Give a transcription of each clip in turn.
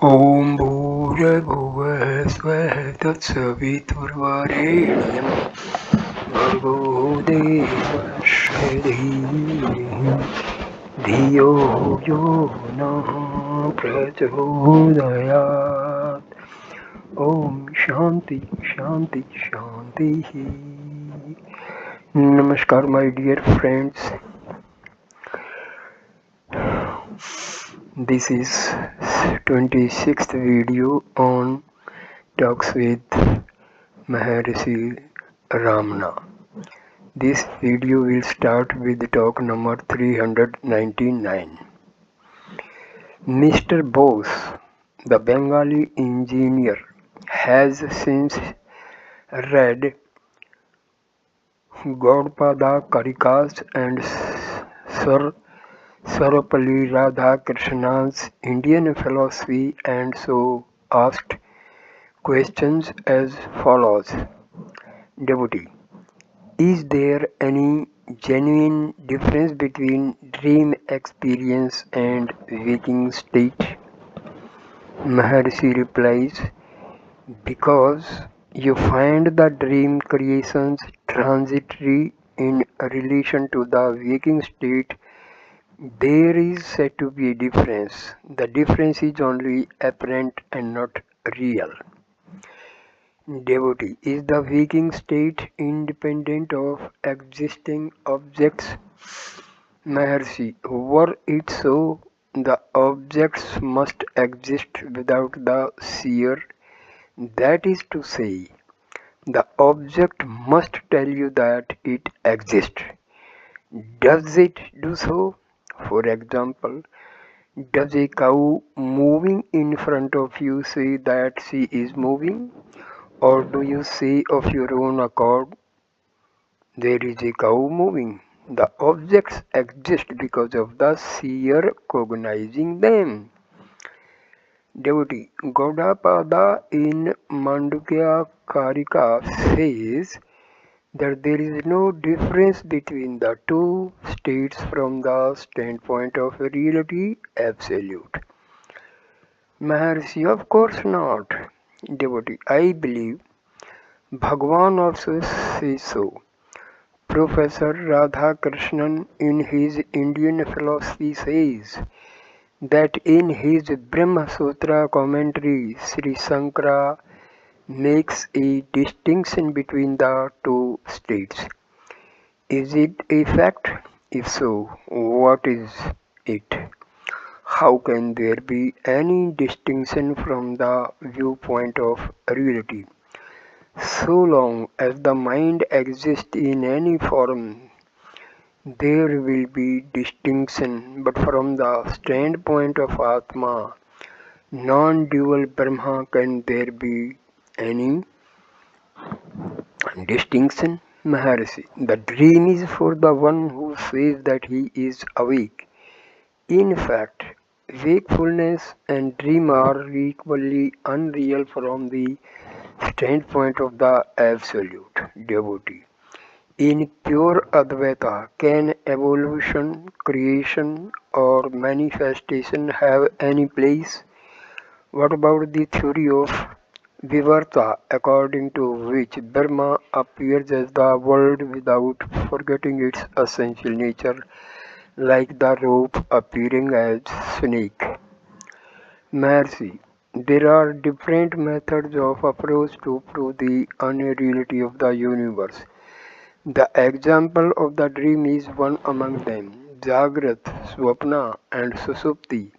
ॐ भूर्भुवः स्वः तत्सवितुर्वरेण्यं भर्गो देवस्य धीमहि धियो यो नः प्रचोदयात्। ॐ शांति शांति शांतिः। Namaskar my dear friends. This is 26th video on Talks with Maharshi Ramana. This video will start with talk number 399. Mr. Bose, the Bengali engineer, has since read Gaudpada Karikas and Sir Sarvapalli Radhakrishna's Indian philosophy and so asked questions as follows. Devotee: is there any genuine difference between dream experience and waking state? Maharshi replies, because you find the dream creations transitory in relation to the waking state, there is said to be a difference. The difference is only apparent and not real. Devotee: is the waking state independent of existing objects? Maharshi: were it so, the objects must exist without the seer. That is to say, the object must tell you that it exists. Does it do so? For example, does a cow moving in front of you say that she is moving? Or do you say of your own accord, there is a cow moving? The objects exist because of the seer cognizing them. Devotee: Gaudapada in Mandukya Karika says that there is no difference between the two states from the standpoint of reality absolute. Maharshi: of course not. Devotee: I believe Bhagwan also says so. Professor Radhakrishnan in his Indian philosophy says that in his Brahma Sutra commentary, Sri Shankara makes a distinction between the two states. Is it a fact? If so, what is it? How can there be any distinction from the viewpoint of reality? So long as the mind exists in any form, there will be distinction, but from the standpoint of Atma, non-dual Brahma, can there be any distinction? Maharshi: the dream is for the one who says that he is awake. In fact, wakefulness and dream are equally unreal from the standpoint of the absolute. Devotee: in pure Advaita, can evolution, creation, or manifestation have any place? What about the theory of Vivarta, according to which Brahma appears as the world without forgetting its essential nature, like the rope appearing as snake? Mercy: there are different methods of approach to prove the unreality of the universe. The example of the dream is one among them. Jagrat, Swapna, and Susupti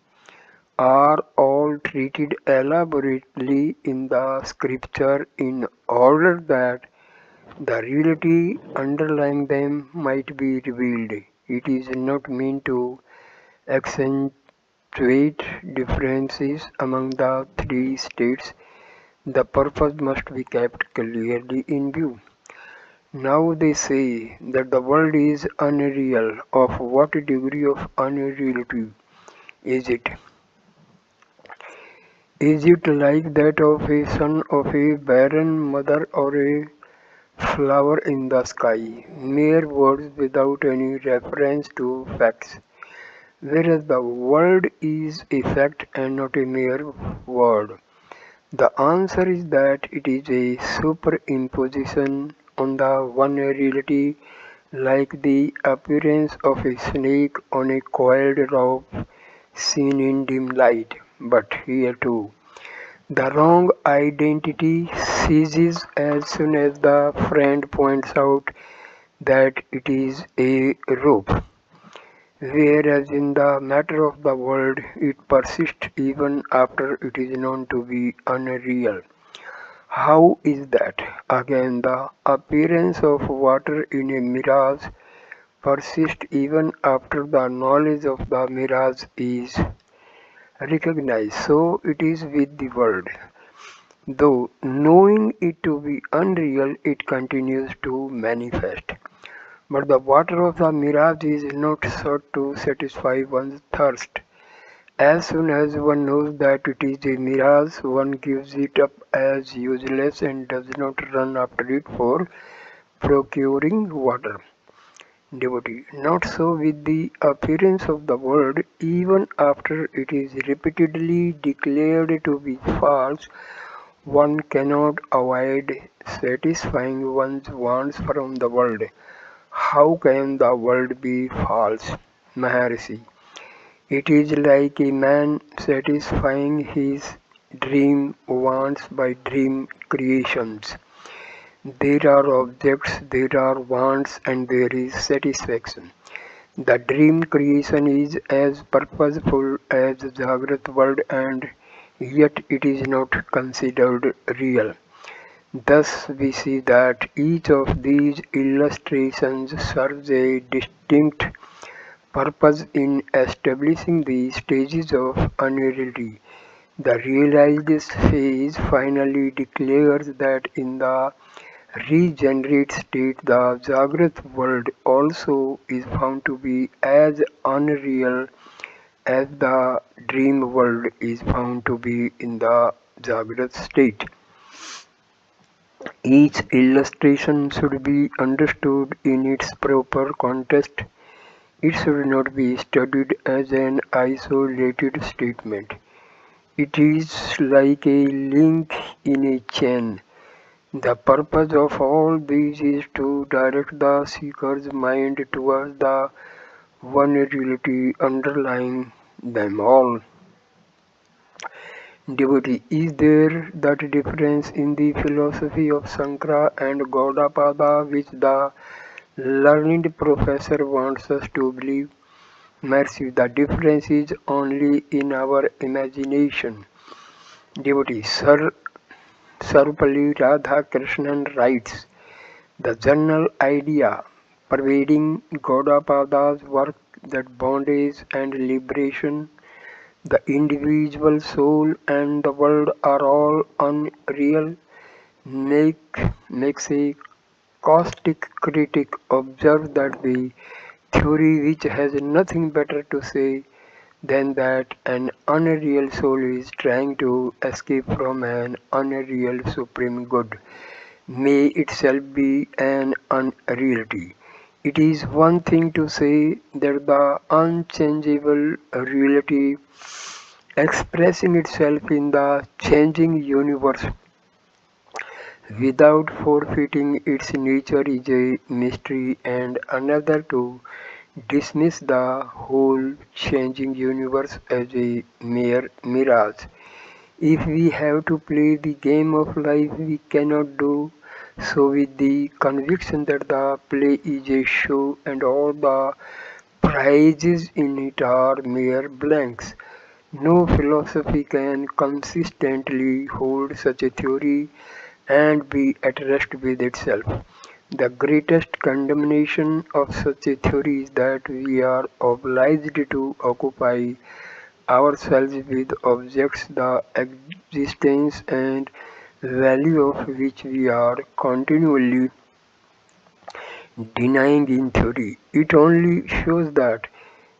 are all treated elaborately in the scripture in order that the reality underlying them might be revealed. It is not meant to accentuate differences among the three states. The purpose must be kept clearly in view. Now they say that the world is unreal. Of what degree of unreality is it? Is it like that of a son of a barren mother or a flower in the sky? Mere words without any reference to facts. whereas the world is a fact and not a mere word. The answer is that it is a superimposition on the one reality, like the appearance of a snake on a coiled rope seen in dim light. But here too, the wrong identity ceases as soon as the friend points out that it is a rope, whereas in the matter of the world it persists even after it is known to be unreal. How is that? Again, the appearance of water in a mirage persists even after the knowledge of the mirage is recognized. So it is with the world. Though knowing it to be unreal, it continues to manifest. But the water of the mirage is not sought to satisfy one's thirst. As soon as one knows that it is a mirage, one gives it up as useless and does not run after it for procuring water. Devotee. Not so with the appearance of the world, even after it is repeatedly declared to be false, one cannot avoid satisfying one's wants from the world. How can the world be false? Maharshi. It is like a man satisfying his dream wants by dream creations. There are objects, there are wants, and there is satisfaction. The dream creation is as purposeful as the Jagrat world, and yet it is not considered real. Thus we see that each of these illustrations serves a distinct purpose in establishing the stages of unreality. The realized phase finally declares that in the regenerate state the Jagrat world also is found to be as unreal as the dream world is found to be in the Jagrat state. Each illustration should be understood in its proper context. It should not be studied as an isolated statement. It is like a link in a chain. The purpose of all these is to direct the seeker's mind towards the one reality underlying them all. Devotee, is there that difference in the philosophy of Sankara and Gaudapada which the learned professor wants us to believe? Mercy, the difference is only in our imagination. Devotee, Sir Sarupalli Radhakrishnan writes, the general idea pervading Gaudapada's work that bondage and liberation, the individual soul and the world are all unreal, makes a caustic critic observe that the theory which has nothing better to say than that an unreal soul is trying to escape from an unreal supreme good may itself be an unreality. It is one thing to say that the unchangeable reality expressing itself in the changing universe without forfeiting its nature is a mystery, and another to dismiss the whole changing universe as a mere mirage. If we have to play the game of life, we cannot do so with the conviction that the play is a show and all the prizes in it are mere blanks. No philosophy can consistently hold such a theory and be at rest with itself. The greatest condemnation of such a theory is that we are obliged to occupy ourselves with objects the existence and value of which we are continually denying in theory. It only shows that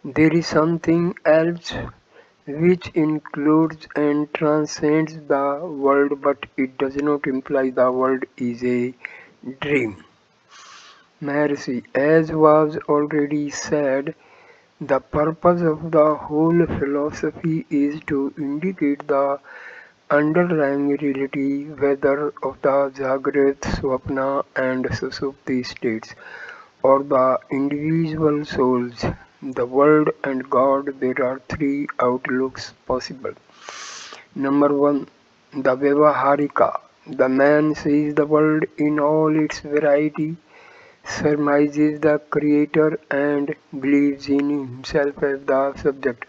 there is something else which includes and transcends the world, but it does not imply the world is a dream. Mercy, as was already said, The purpose of the whole philosophy is to indicate the underlying reality whether of the Jagrat, Swapna and Susupti states or the individual souls, the world and God. There are three outlooks possible. Number one, the Vyavaharika. The man sees the world in all its variety, surmises the creator and believes in himself as the subject.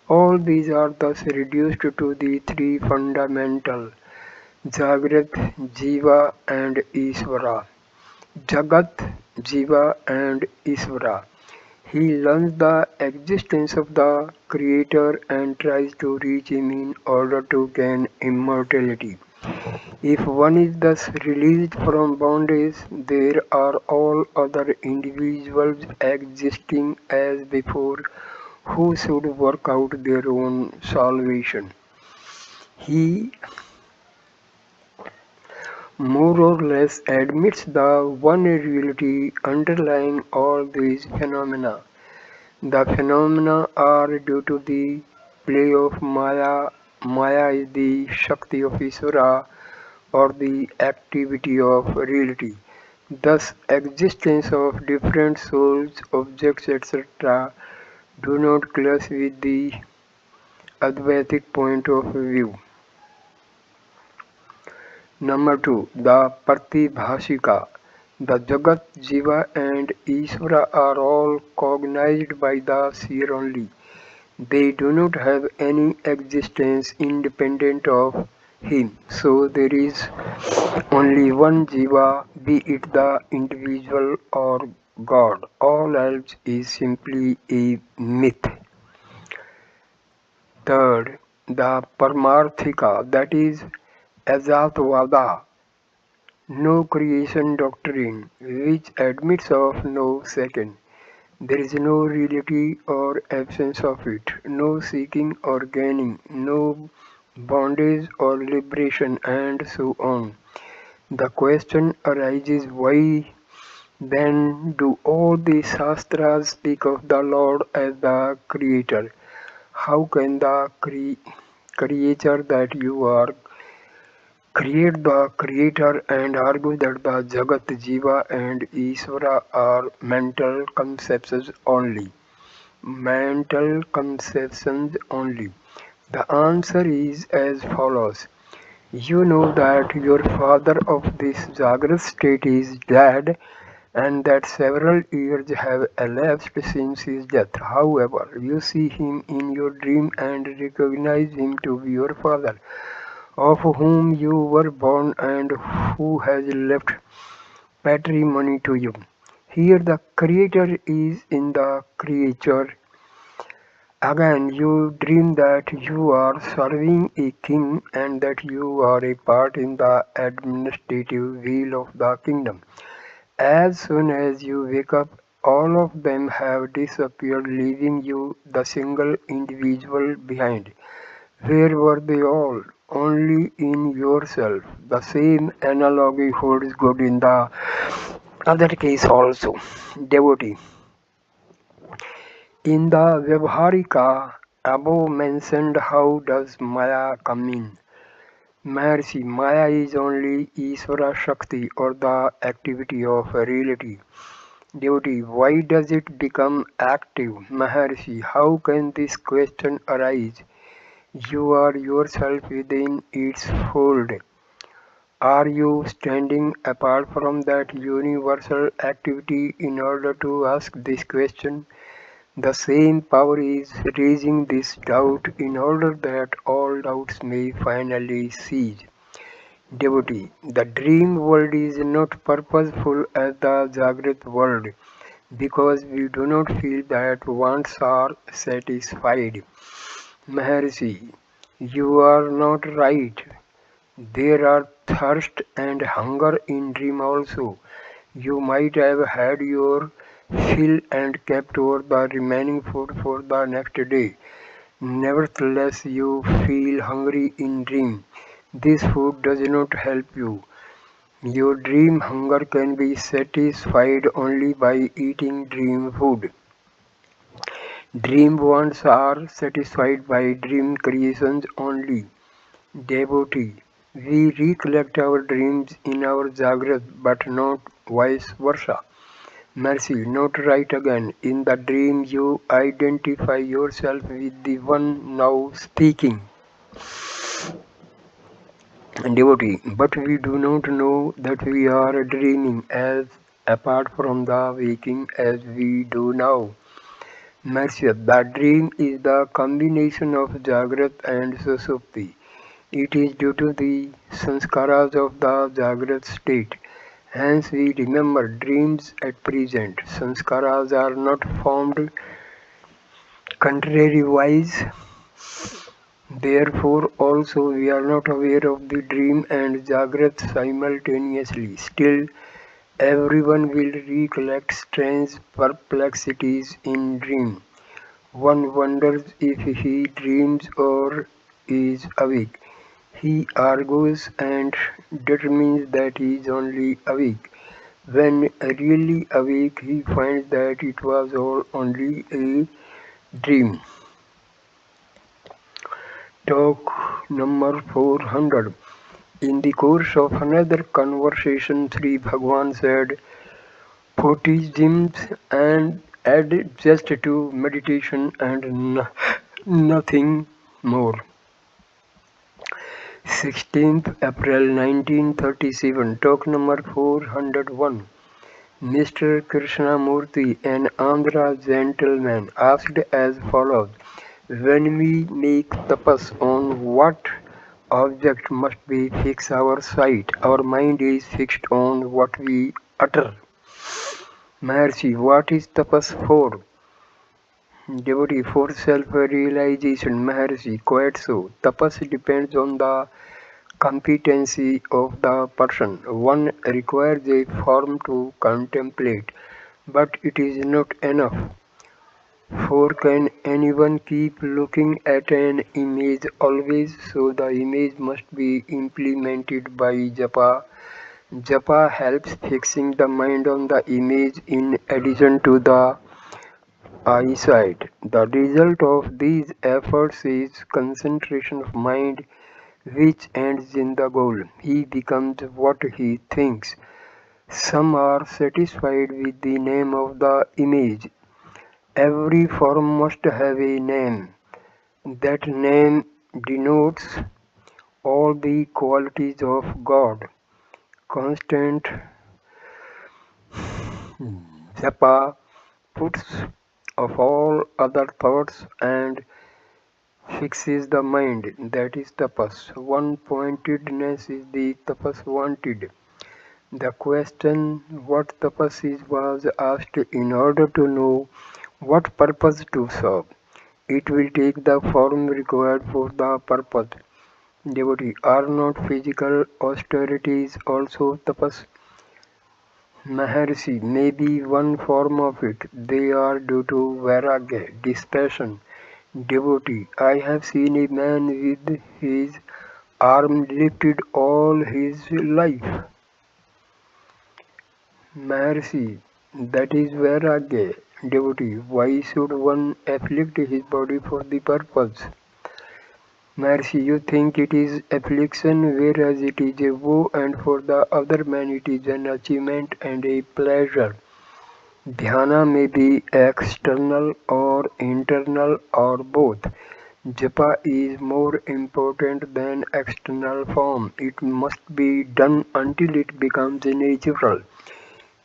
All these are thus reduced to the three fundamental Jagrat, Jiva and Isvara. Jagat, Jiva and Isvara. He learns the existence of the Creator and tries to reach Him in order to gain immortality. If one is thus released from bondage, there are all other individuals existing as before who should work out their own salvation. He more or less admits the one reality underlying all these phenomena. The phenomena are due to the play of Maya. Maya is the Shakti of Isvara or the activity of reality. Thus, existence of different souls, objects, etc. do not clash with the Advaitic point of view. Number two, the Pratibhashika. The Jagat, Jiva and Ishvara are all cognized by the seer only. They do not have any existence independent of him. So there is only one Jiva, be it the individual or God. All else is simply a myth. Third, the Paramarthika, that is Ajatvada, no creation doctrine, which admits of no second. There is no reality or absence of it, no seeking or gaining, no bondage or liberation, and so on. The question arises, why then do all the Shastras speak of the Lord as the Creator? How can the creature that you are create the Creator and argue that the Jagat, Jiva and Ishvara are mental conceptions only? Mental conceptions only. The answer is as follows. You know that your father of this Jagrat state is dead and that several years have elapsed since his death. However, you see him in your dream and recognize him to be your father, of whom you were born and who has left patrimony to you. Here the Creator is in the creature. Again, you dream that you are serving a king and that you are a part in the administrative wheel of the kingdom. As soon as you wake up, all of them have disappeared, leaving you the single individual behind. Where were they all? Only in yourself. The same analogy holds good in the other case also. Devotee. In the Vyavaharika, above mentioned, how does Maya come in? Maharshi, Maya is only Isvara Shakti or the activity of reality. Devotee, why does it become active? Maharshi, how can this question arise? You are yourself within its fold. Are you standing apart from that universal activity in order to ask this question? The same power is raising this doubt in order that all doubts may finally cease. Devotee, the dream world is not purposeful as the Jagrat world because we do not feel that wants are satisfied. Maharshi, you are not right. There are thirst and hunger in dream also. You might have had your fill and kept over the remaining food for the next day. Nevertheless, you feel hungry in dream. This food does not help you. Your dream hunger can be satisfied only by eating dream food. Dream wants are satisfied by dream creations only. Devotee. We recollect our dreams in our Jagrat but not vice versa. Mercy, not right again. In the dream you identify yourself with the one now speaking. Devotee, but we do not know that we are dreaming as apart from the waking as we do now. Mercy, the dream is the combination of Jagrat and Susupti. It is due to the sanskaras of the Jagrat state. Hence we remember dreams at present. Sanskaras are not formed contrary-wise. Therefore also we are not aware of the dream and Jagrat simultaneously. Still, everyone will recollect strange perplexities in dream. One wonders if he dreams or is awake. He argues and determines that he is only awake. When really awake, he finds that it was all only a dream. Talk number 400. In the course of another conversation, Sri Bhagwan said, Buddhism and add just to meditation and nothing more. 16th April 1937, talk number 401. Mr. Krishnamurti, an Andhra gentleman, asked as follows: when we make tapas, on what object must we fix our sight? Our mind is fixed on what we utter. Maharshi, what is tapas for? Devotee, for self-realization. Maharshi, quite so. Tapas depends on the competency of the person. One requires a form to contemplate, but it is not enough. For can anyone keep looking at an image always? So the image must be implemented by japa. Japa helps fixing the mind on the image in addition to the eyesight. The result of these efforts is concentration of mind which ends in the goal. He becomes what he thinks. Some are satisfied with the name of the image. Every form must have a name. That name denotes all the qualities of God. Constant japa puts of all other thoughts and fixes the mind. That is tapas. One pointedness is the tapas wanted. The question what tapas is was asked in order to know what purpose to serve. It will take the form required for the purpose. Devotee, are not physical austerities also tapas? Maharshi, may be one form of it. They are due to vairagya, dispassion. Devotee, I have seen a man with his arm lifted all his life. Maharshi, that is vairagya. Devotee, why should one afflict his body for the purpose? Mercy, you think it is affliction, whereas it is a woe, and for the other man it is an achievement and a pleasure. Dhyana may be external or internal or both. Japa is more important than external form. It must be done until it becomes natural.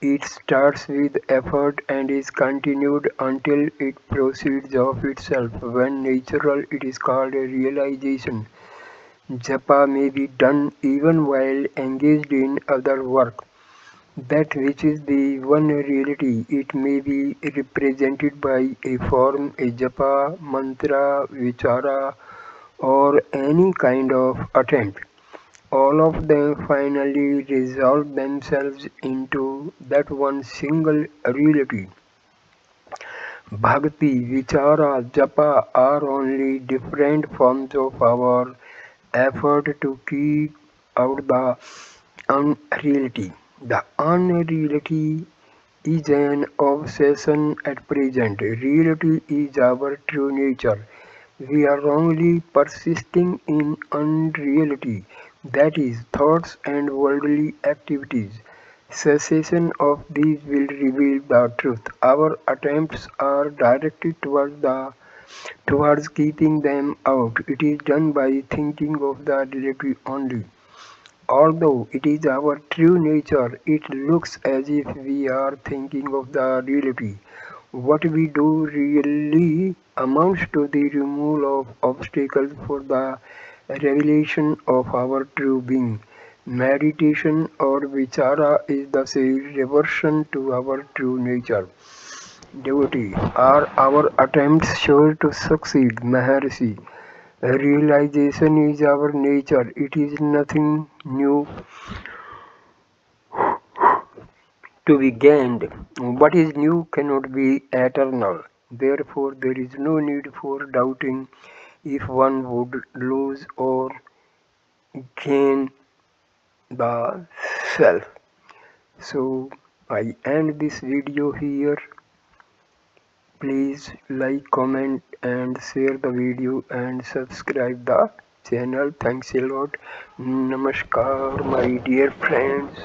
It starts with effort and is continued until it proceeds of itself. When natural, it is called a realization. Japa may be done even while engaged in other work. That which is the one reality, it may be represented by a form, a japa, mantra, vichara, or any kind of attempt. All of them finally resolve themselves into that one single reality. Bhakti, vichara, japa are only different forms of our effort to keep out the unreality. The unreality is an obsession at present. Reality is our true nature. We are wrongly persisting in unreality, that is, thoughts and worldly activities. Cessation of these will reveal the truth. Our attempts are directed towards keeping them out. It is done by thinking of the reality only. Although it is our true nature, it looks as if we are thinking of the reality. What we do really amounts to the removal of obstacles for the revelation of our true being. Meditation or vichara is thus a reversion to our true nature. Devotee, are our attempts sure to succeed? Maharshi, realization is our nature. It is nothing new to be gained. What is new cannot be eternal. Therefore, there is no need for doubting if one would lose or gain the self. So, I end this video here. Please like, comment, and share the video and subscribe the channel. Thanks a lot. Namaskar, my dear friends.